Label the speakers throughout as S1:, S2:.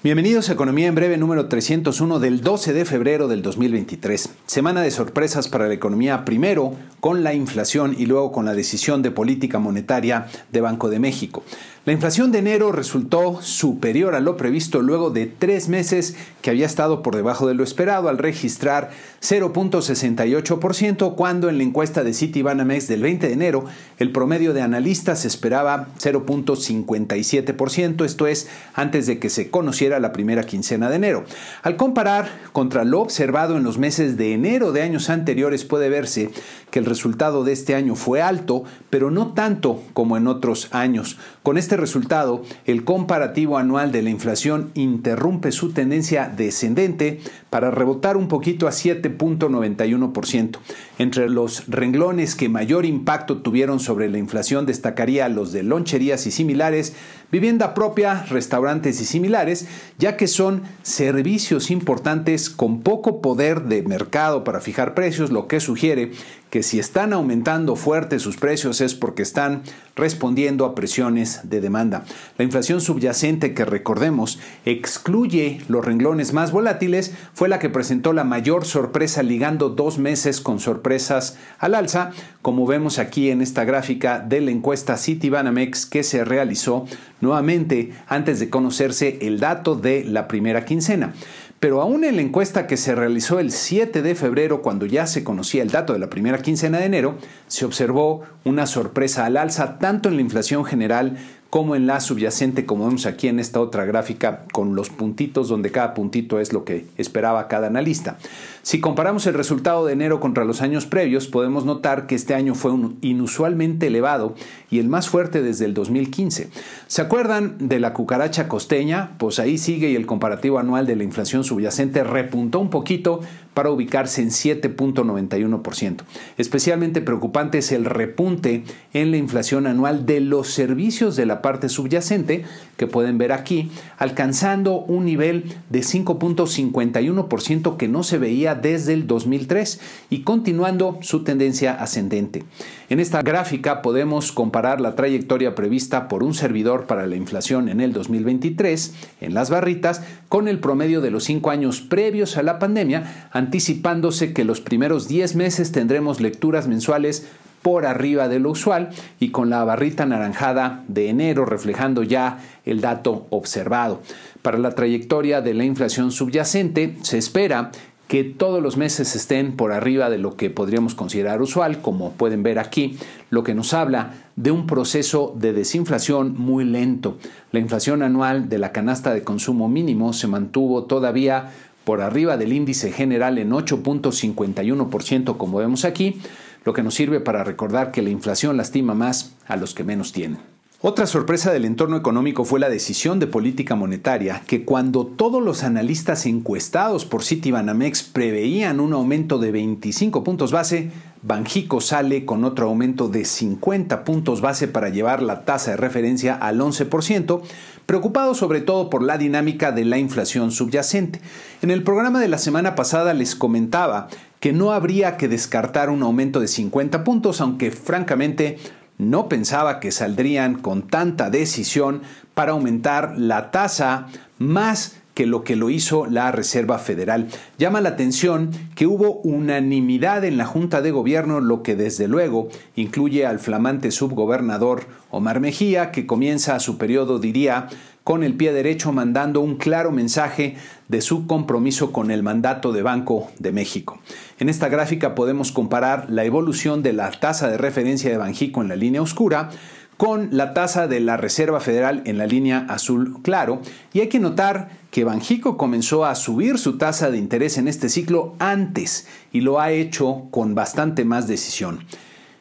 S1: Bienvenidos a Economía en Breve número 301 del 12 de febrero del 2023. Semana de sorpresas para la economía, primero con la inflación y luego con la decisión de política monetaria de Banco de México. La inflación de enero resultó superior a lo previsto luego de 3 meses que había estado por debajo de lo esperado al registrar 0.68%, cuando en la encuesta de Citibanamex del 20 de enero el promedio de analistas esperaba 0.57%, esto es, antes de que se conociera la primera quincena de enero. Al comparar contra lo observado en los meses de enero de años anteriores, puede verse que el resultado de este año fue alto, pero no tanto como en otros años. Con este resultado, el comparativo anual de la inflación interrumpe su tendencia descendente para rebotar un poquito a 7.91%. Entre los renglones que mayor impacto tuvieron sobre la inflación destacaría los de loncherías y similares, vivienda propia, restaurantes y similares, ya que son servicios importantes con poco poder de mercado para fijar precios, lo que sugiere que si están aumentando fuerte sus precios es porque están respondiendo a presiones de demanda. La inflación subyacente, que recordemos excluye los renglones más volátiles, fue la que presentó la mayor sorpresa, ligando 2 meses con sorpresas al alza, como vemos aquí en esta gráfica de la encuesta Citibanamex que se realizó nuevamente antes de conocerse el dato de la primera quincena. Pero aún en la encuesta que se realizó el 7 de febrero, cuando ya se conocía el dato de la primera quincena de enero, se observó una sorpresa al alza tanto en la inflación general como en la subyacente, como vemos aquí en esta otra gráfica con los puntitos, donde cada puntito es lo que esperaba cada analista. Si comparamos el resultado de enero contra los años previos, podemos notar que este año fue inusualmente elevado y el más fuerte desde el 2015. ¿Se acuerdan de la cucaracha costeña? Pues ahí sigue, y el comparativo anual de la inflación subyacente repuntó un poquito para ubicarse en 7.91%. Especialmente preocupante es el repunte en la inflación anual de los servicios de la parte subyacente, que pueden ver aquí, alcanzando un nivel de 5.51% que no se veía desde el 2003 y continuando su tendencia ascendente. En esta gráfica podemos comparar la trayectoria prevista por un servidor para la inflación en el 2023 en las barritas con el promedio de los 5 años previos a la pandemia, anticipándose que los primeros 10 meses tendremos lecturas mensuales por arriba de lo usual y con la barrita anaranjada de enero reflejando ya el dato observado. Para la trayectoria de la inflación subyacente se espera que todos los meses estén por arriba de lo que podríamos considerar usual, como pueden ver aquí, lo que nos habla de un proceso de desinflación muy lento. La inflación anual de la canasta de consumo mínimo se mantuvo todavía por arriba del índice general en 8.51%, como vemos aquí, lo que nos sirve para recordar que la inflación lastima más a los que menos tienen. Otra sorpresa del entorno económico fue la decisión de política monetaria, que cuando todos los analistas encuestados por Citibanamex preveían un aumento de 25 puntos base, Banxico sale con otro aumento de 50 puntos base para llevar la tasa de referencia al 11%, preocupado sobre todo por la dinámica de la inflación subyacente. En el programa de la semana pasada les comentaba que no habría que descartar un aumento de 50 puntos, aunque francamente no pensaba que saldrían con tanta decisión para aumentar la tasa más que lo hizo la Reserva Federal. Llama la atención que hubo unanimidad en la Junta de Gobierno, lo que desde luego incluye al flamante subgobernador Omar Mejía, que comienza su periodo, diría, con el pie derecho, mandando un claro mensaje de su compromiso con el mandato de Banco de México. En esta gráfica podemos comparar la evolución de la tasa de referencia de Banxico en la línea oscura con la tasa de la Reserva Federal en la línea azul claro, y hay que notar que Banxico comenzó a subir su tasa de interés en este ciclo antes y lo ha hecho con bastante más decisión.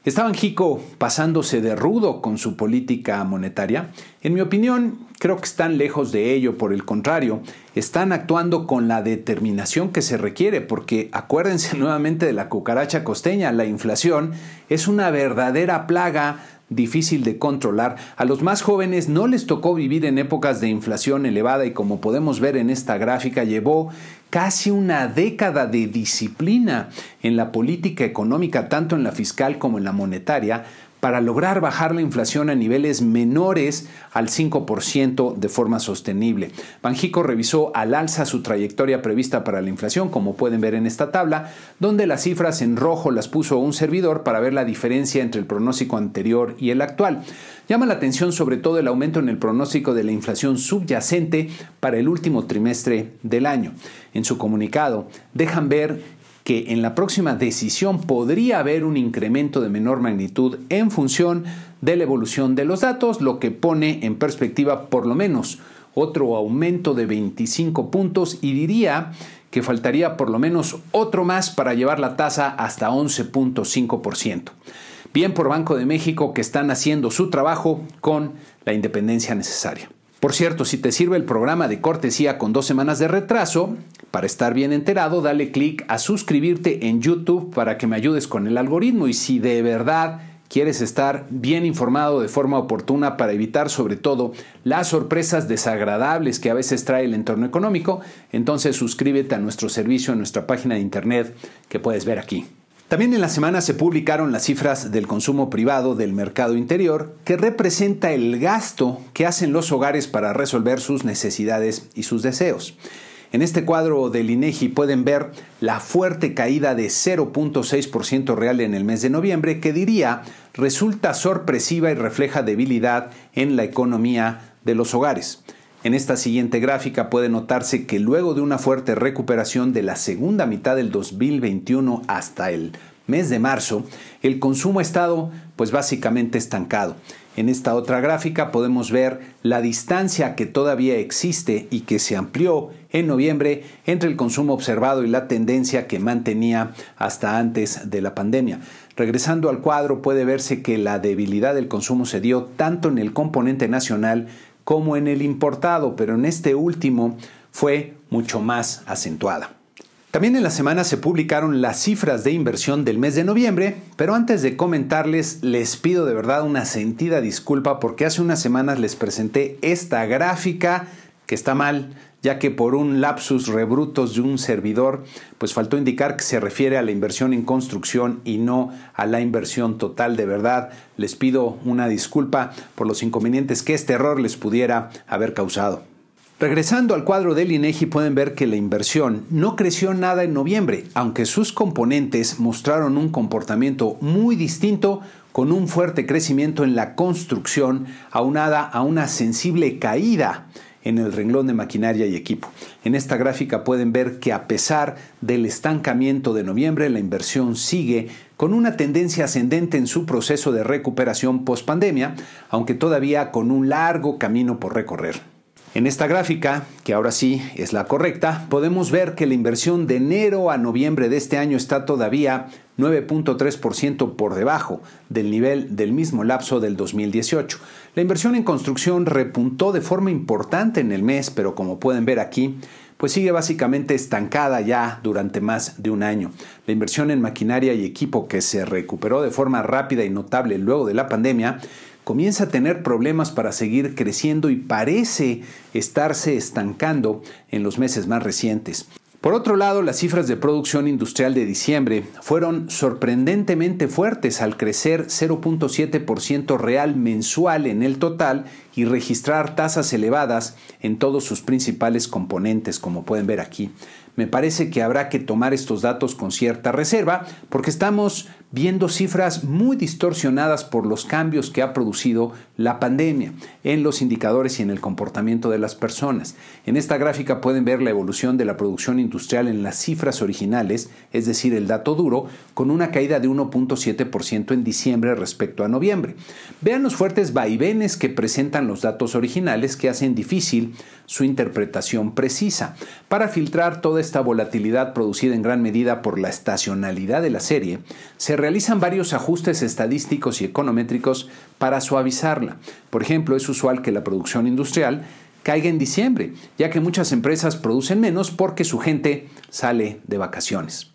S1: ¿Está Banxico pasándose de rudo con su política monetaria? En mi opinión, creo que están lejos de ello. Por el contrario, están actuando con la determinación que se requiere, porque acuérdense nuevamente de la cucaracha costeña. La inflación es una verdadera plaga difícil de controlar. A los más jóvenes no les tocó vivir en épocas de inflación elevada y, como podemos ver en esta gráfica, llevó casi una década de disciplina en la política económica, tanto en la fiscal como en la monetaria, para lograr bajar la inflación a niveles menores al 5% de forma sostenible. Banxico revisó al alza su trayectoria prevista para la inflación, como pueden ver en esta tabla, donde las cifras en rojo las puso un servidor para ver la diferencia entre el pronóstico anterior y el actual. Llama la atención sobre todo el aumento en el pronóstico de la inflación subyacente para el último trimestre del año. En su comunicado, dejan ver que en la próxima decisión podría haber un incremento de menor magnitud en función de la evolución de los datos, lo que pone en perspectiva por lo menos otro aumento de 25 puntos y diría que faltaría por lo menos otro más para llevar la tasa hasta 11.5%. Bien por Banco de México, que están haciendo su trabajo con la independencia necesaria. Por cierto, si te sirve el programa de cortesía con 2 semanas de retraso, para estar bien enterado, dale clic a suscribirte en YouTube para que me ayudes con el algoritmo. Y si de verdad quieres estar bien informado de forma oportuna para evitar sobre todo las sorpresas desagradables que a veces trae el entorno económico, entonces suscríbete a nuestro servicio en nuestra página de internet que puedes ver aquí. También en la semana se publicaron las cifras del consumo privado del mercado interior, que representa el gasto que hacen los hogares para resolver sus necesidades y sus deseos. En este cuadro del INEGI pueden ver la fuerte caída de 0.6% real en el mes de noviembre, que diría resulta sorpresiva y refleja debilidad en la economía de los hogares. En esta siguiente gráfica puede notarse que luego de una fuerte recuperación de la segunda mitad del 2021 hasta el mes de marzo, el consumo ha estado básicamente estancado. En esta otra gráfica podemos ver la distancia que todavía existe y que se amplió en noviembre entre el consumo observado y la tendencia que mantenía hasta antes de la pandemia. Regresando al cuadro, puede verse que la debilidad del consumo se dio tanto en el componente nacional como en el importado, pero en este último fue mucho más acentuada. También en la semana se publicaron las cifras de inversión del mes de noviembre, pero antes de comentarles les pido de verdad una sentida disculpa porque hace unas semanas les presenté esta gráfica que está mal, ya que por un lapsus rebrutos de un servidor, faltó indicar que se refiere a la inversión en construcción y no a la inversión total. De verdad, les pido una disculpa por los inconvenientes que este error les pudiera haber causado. Regresando al cuadro del INEGI pueden ver que la inversión no creció nada en noviembre, aunque sus componentes mostraron un comportamiento muy distinto con un fuerte crecimiento en la construcción aunada a una sensible caída en el renglón de maquinaria y equipo. En esta gráfica pueden ver que a pesar del estancamiento de noviembre, la inversión sigue con una tendencia ascendente en su proceso de recuperación post-pandemia, aunque todavía con un largo camino por recorrer. En esta gráfica, que ahora sí es la correcta, podemos ver que la inversión de enero a noviembre de este año está todavía 9.3% por debajo del nivel del mismo lapso del 2018. La inversión en construcción repuntó de forma importante en el mes, pero como pueden ver aquí, sigue básicamente estancada ya durante más de un año. La inversión en maquinaria y equipo, que se recuperó de forma rápida y notable luego de la pandemia, comienza a tener problemas para seguir creciendo y parece estarse estancando en los meses más recientes. Por otro lado, las cifras de producción industrial de diciembre fueron sorprendentemente fuertes al crecer 0.7% real mensual en el total y registrar tasas elevadas en todos sus principales componentes, como pueden ver aquí. Me parece que habrá que tomar estos datos con cierta reserva porque estamos viendo cifras muy distorsionadas por los cambios que ha producido la pandemia en los indicadores y en el comportamiento de las personas. En esta gráfica pueden ver la evolución de la producción industrial en las cifras originales, es decir, el dato duro, con una caída de 1.7% en diciembre respecto a noviembre. Vean los fuertes vaivenes que presentan los datos originales que hacen difícil su interpretación precisa. Para filtrar toda esta volatilidad producida en gran medida por la estacionalidad de la serie, se realizan varios ajustes estadísticos y econométricos para suavizarla. Por ejemplo, es usual que la producción industrial caiga en diciembre, ya que muchas empresas producen menos porque su gente sale de vacaciones.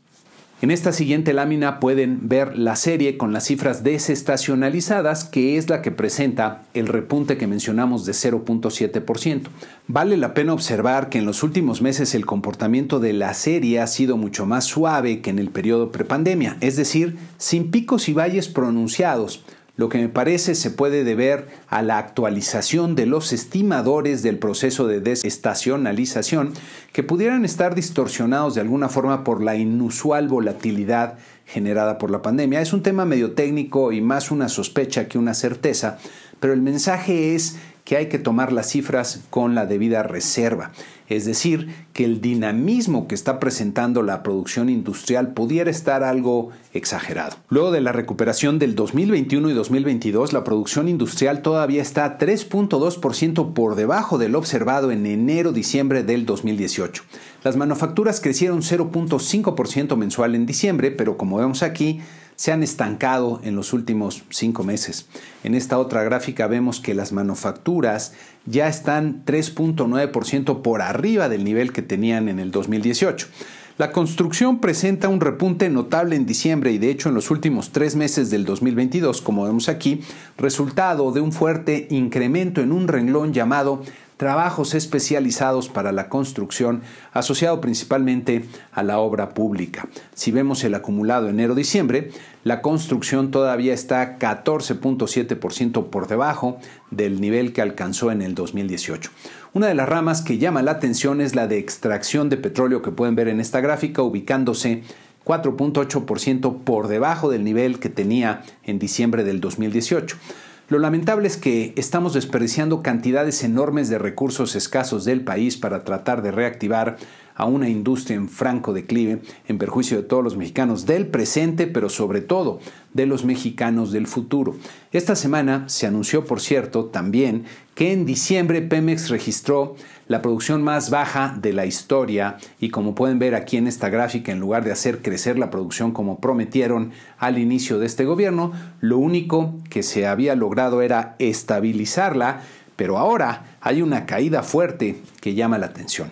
S1: En esta siguiente lámina pueden ver la serie con las cifras desestacionalizadas, que es la que presenta el repunte que mencionamos de 0.7%. Vale la pena observar que en los últimos meses el comportamiento de la serie ha sido mucho más suave que en el periodo prepandemia, es decir, sin picos y valles pronunciados, lo que me parece se puede deber a la actualización de los estimadores del proceso de desestacionalización que pudieran estar distorsionados de alguna forma por la inusual volatilidad generada por la pandemia. Es un tema medio técnico y más una sospecha que una certeza, pero el mensaje es que hay que tomar las cifras con la debida reserva. Es decir, que el dinamismo que está presentando la producción industrial pudiera estar algo exagerado. Luego de la recuperación del 2021 y 2022, la producción industrial todavía está 3.2% por debajo del observado en enero-diciembre del 2018. Las manufacturas crecieron 0.5% mensual en diciembre, pero como vemos aquí, se han estancado en los últimos 5 meses. En esta otra gráfica vemos que las manufacturas ya están 3.9% por arriba del nivel que tenían en el 2018. La construcción presenta un repunte notable en diciembre y de hecho en los últimos 3 meses del 2022, como vemos aquí, resultado de un fuerte incremento en un renglón llamado trabajos especializados para la construcción, asociado principalmente a la obra pública. Si vemos el acumulado enero-diciembre, la construcción todavía está 14.7% por debajo del nivel que alcanzó en el 2018. Una de las ramas que llama la atención es la de extracción de petróleo que pueden ver en esta gráfica, ubicándose 4.8% por debajo del nivel que tenía en diciembre del 2018. Lo lamentable es que estamos desperdiciando cantidades enormes de recursos escasos del país para tratar de reactivar a una industria en franco declive, en perjuicio de todos los mexicanos del presente, pero sobre todo de los mexicanos del futuro. Esta semana se anunció, por cierto, también que en diciembre Pemex registró la producción más baja de la historia y como pueden ver aquí en esta gráfica, en lugar de hacer crecer la producción como prometieron al inicio de este gobierno, lo único que se había logrado era estabilizarla, pero ahora hay una caída fuerte que llama la atención.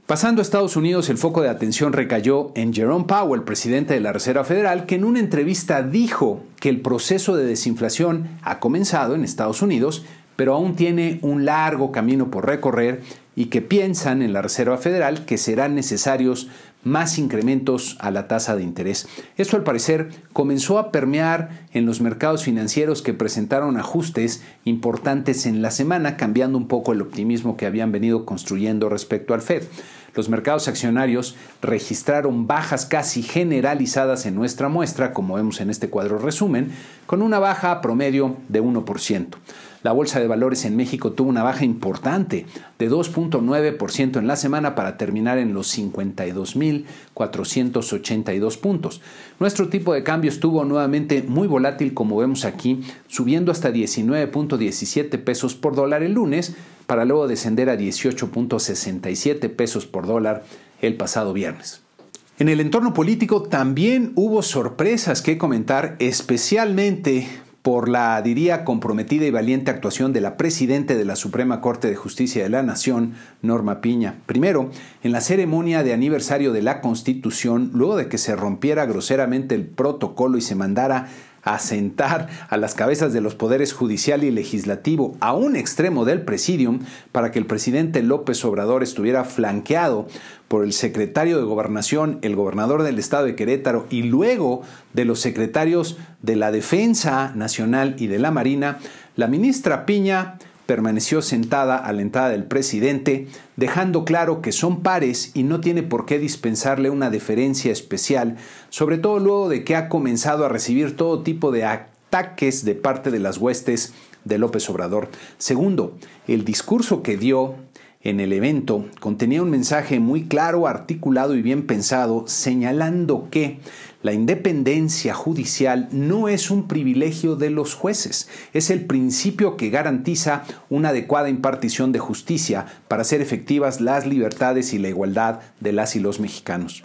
S1: Pasando a Estados Unidos, el foco de atención recayó en Jerome Powell, presidente de la Reserva Federal, que en una entrevista dijo que el proceso de desinflación ha comenzado en Estados Unidos, pero aún tiene un largo camino por recorrer y que piensan en la Reserva Federal que serán necesarios más incrementos a la tasa de interés. Esto al parecer comenzó a permear en los mercados financieros que presentaron ajustes importantes en la semana, cambiando un poco el optimismo que habían venido construyendo respecto al Fed. Los mercados accionarios registraron bajas casi generalizadas en nuestra muestra, como vemos en este cuadro resumen, con una baja promedio de 1%. La Bolsa de Valores en México tuvo una baja importante de 2.9% en la semana para terminar en los 52.482 puntos. Nuestro tipo de cambio estuvo nuevamente muy volátil, como vemos aquí, subiendo hasta 19.17 pesos por dólar el lunes, para luego descender a 18.67 pesos por dólar el pasado viernes. En el entorno político también hubo sorpresas que comentar, especialmente por la, diría, comprometida y valiente actuación de la presidenta de la Suprema Corte de Justicia de la Nación, Norma Piña. Primero, en la ceremonia de aniversario de la Constitución, luego de que se rompiera groseramente el protocolo y se mandara a sentar a las cabezas de los poderes judicial y legislativo a un extremo del presidium para que el presidente López Obrador estuviera flanqueado por el secretario de Gobernación, el gobernador del estado de Querétaro y luego de los secretarios de la Defensa Nacional y de la Marina, la ministra Piña permaneció sentada a la entrada del presidente, dejando claro que son pares y no tiene por qué dispensarle una deferencia especial, sobre todo luego de que ha comenzado a recibir todo tipo de ataques de parte de las huestes de López Obrador. Segundo, el discurso que dio en el evento contenía un mensaje muy claro, articulado y bien pensado, señalando que la independencia judicial no es un privilegio de los jueces, es el principio que garantiza una adecuada impartición de justicia para hacer efectivas las libertades y la igualdad de las y los mexicanos.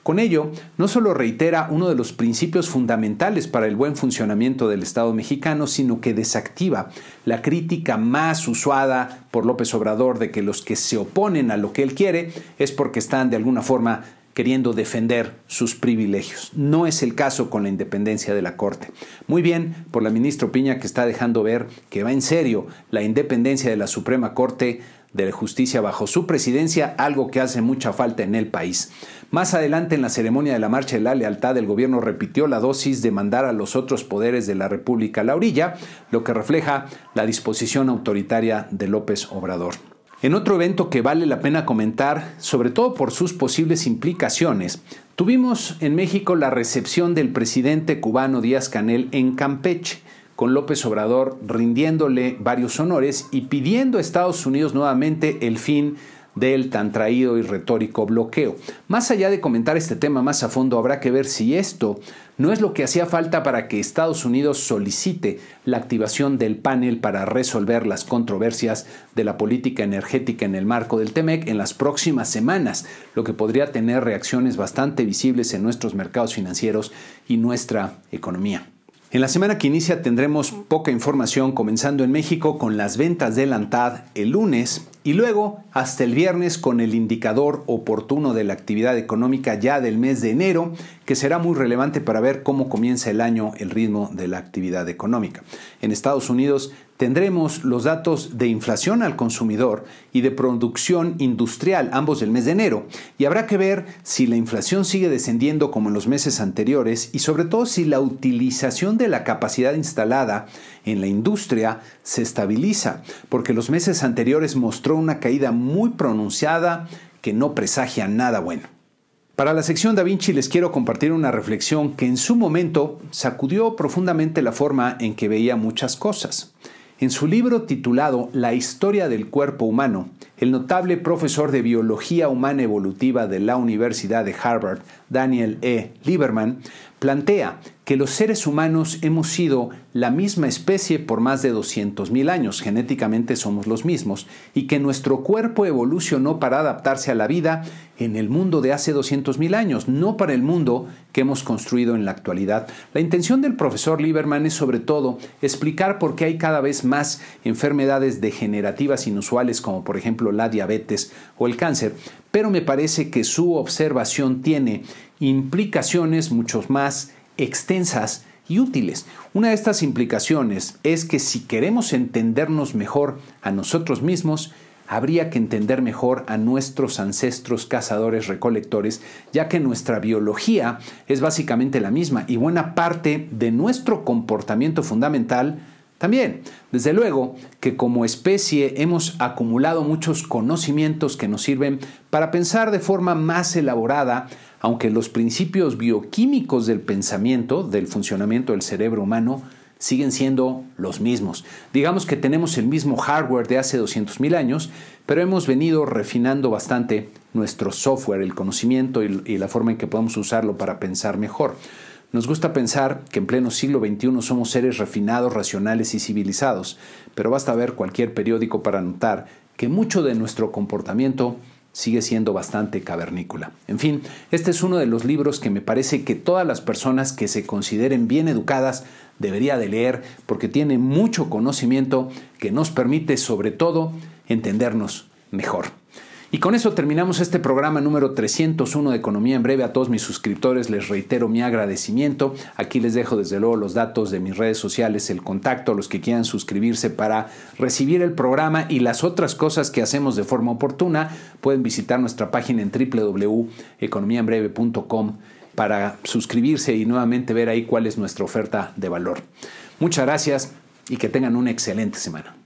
S1: Con ello, no solo reitera uno de los principios fundamentales para el buen funcionamiento del Estado mexicano, sino que desactiva la crítica más usuada por López Obrador de que los que se oponen a lo que él quiere es porque están de alguna forma queriendo defender sus privilegios. No es el caso con la independencia de la Corte. Muy bien por la ministra Piña, que está dejando ver que va en serio la independencia de la Suprema Corte de justicia bajo su presidencia, algo que hace mucha falta en el país. Más adelante, en la ceremonia de la Marcha de la Lealtad, el gobierno repitió la dosis de mandar a los otros poderes de la República a la orilla, lo que refleja la disposición autoritaria de López Obrador. En otro evento que vale la pena comentar, sobre todo por sus posibles implicaciones, tuvimos en México la recepción del presidente cubano Díaz-Canel en Campeche, con López Obrador rindiéndole varios honores y pidiendo a Estados Unidos nuevamente el fin del tan traído y retórico bloqueo. Más allá de comentar este tema más a fondo, habrá que ver si esto no es lo que hacía falta para que Estados Unidos solicite la activación del panel para resolver las controversias de la política energética en el marco del TEMEC en las próximas semanas, lo que podría tener reacciones bastante visibles en nuestros mercados financieros y nuestra economía. En la semana que inicia tendremos poca información, comenzando en México con las ventas de la ANTAD el lunes y luego hasta el viernes con el indicador oportuno de la actividad económica ya del mes de enero, que será muy relevante para ver cómo comienza el año el ritmo de la actividad económica. En Estados Unidos tendremos los datos de inflación al consumidor y de producción industrial, ambos del mes de enero, y habrá que ver si la inflación sigue descendiendo como en los meses anteriores y sobre todo si la utilización de la capacidad instalada en la industria se estabiliza, porque los meses anteriores mostró una caída muy pronunciada que no presagia nada bueno. Para la sección Da Vinci les quiero compartir una reflexión que en su momento sacudió profundamente la forma en que veía muchas cosas. En su libro titulado La historia del cuerpo humano, el notable profesor de Biología Humana Evolutiva de la Universidad de Harvard, Daniel E. Lieberman, plantea que los seres humanos hemos sido la misma especie por más de 200,000 años, genéticamente somos los mismos, y que nuestro cuerpo evolucionó para adaptarse a la vida en el mundo de hace 200,000 años, no para el mundo que hemos construido en la actualidad. La intención del profesor Lieberman es sobre todo explicar por qué hay cada vez más enfermedades degenerativas inusuales como por ejemplo la diabetes o el cáncer, pero me parece que su observación tiene implicaciones mucho más extensas y útiles. Una de estas implicaciones es que si queremos entendernos mejor a nosotros mismos, habría que entender mejor a nuestros ancestros cazadores-recolectores, ya que nuestra biología es básicamente la misma y buena parte de nuestro comportamiento fundamental también. Desde luego que como especie hemos acumulado muchos conocimientos que nos sirven para pensar de forma más elaborada, aunque los principios bioquímicos del pensamiento, del funcionamiento del cerebro humano, siguen siendo los mismos. Digamos que tenemos el mismo hardware de hace 200,000 años, pero hemos venido refinando bastante nuestro software, el conocimiento y la forma en que podemos usarlo para pensar mejor. Nos gusta pensar que en pleno siglo XXI somos seres refinados, racionales y civilizados, pero basta ver cualquier periódico para notar que mucho de nuestro comportamiento sigue siendo bastante cavernícola. En fin, este es uno de los libros que me parece que todas las personas que se consideren bien educadas debería de leer, porque tiene mucho conocimiento que nos permite sobre todo entendernos mejor. Y con eso terminamos este programa número 301 de Economía en Breve. A todos mis suscriptores les reitero mi agradecimiento. Aquí les dejo desde luego los datos de mis redes sociales, el contacto a los que quieran suscribirse para recibir el programa y las otras cosas que hacemos de forma oportuna. Pueden visitar nuestra página en www.economiaenbreve.com para suscribirse y nuevamente ver ahí cuál es nuestra oferta de valor. Muchas gracias y que tengan una excelente semana.